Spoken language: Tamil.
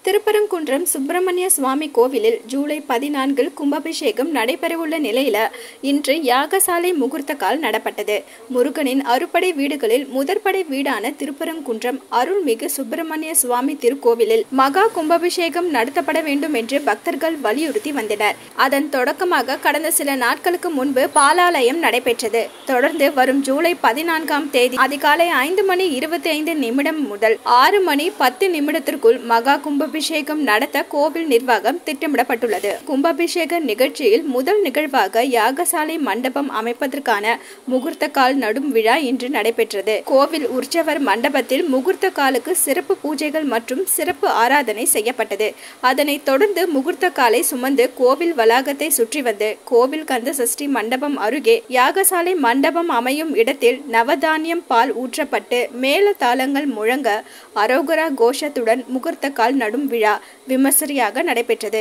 திருப்பரங்குன்றம் சுப்பிரமணிய சுவாமி கோவிலில் ஜூலை 14 கும்பாபிஷேகம் நடைபெறவுள்ள நிலையில இன்று யாகசாலை முகூர்த்த கால் நடப்பட்டது. முருகனின் அறுபடை வீடுகளில் முதற்படை வீடான திருப்பரங்குன்றம் அருள்மிகு சுப்பிரமணிய சுவாமி திருக்கோவிலில் மகா கும்பாபிஷேகம் நடத்தப்பட வேண்டும் என்று பக்தர்கள் வலியுறுத்தி வந்தனர். அதன் தொடக்கமாக கடந்த சில நாட்களுக்கு முன்பு பாலாலயம் நடைபெற்றது. தொடர்ந்து வரும் ஜூலை 14ஆம் தேதி அதிகாலை 5:25 முதல் 6:10 மகா கும்பாபிஷேகம் நடத்த கோவில் நிர்வாகம் திட்டமிடப்பட்டுள்ளது. கும்பாபிஷேக நிகழ்ச்சியில் முதல் நிகழ்வாக யாகசாலை மண்டபம் அமைப்பதற்கான முகூர்த்த கால் நடும் விழா இன்று நடைபெற்றது. கோவில் உற்சவர் மண்டபத்தில் முகூர்த்த காலுக்கு சிறப்பு பூஜைகள் மற்றும் சிறப்பு ஆராதனை செய்யப்பட்டது. அதனைத் தொடர்ந்து முகூர்த்த காலை சுமந்து கோவில் வளாகத்தை சுற்றி வந்து கோவில் கந்த சஷ்டி மண்டபம் அருகே யாகசாலை மண்டபம் அமையும் இடத்தில் நவதானியம் பால் ஊற்றப்பட்டு மேல தாளங்கள் முழங்க அரோகரா கோஷத்துடன் முகூர்த்த கால் நடும் விழா விமர்சையாக நடைபெற்றது.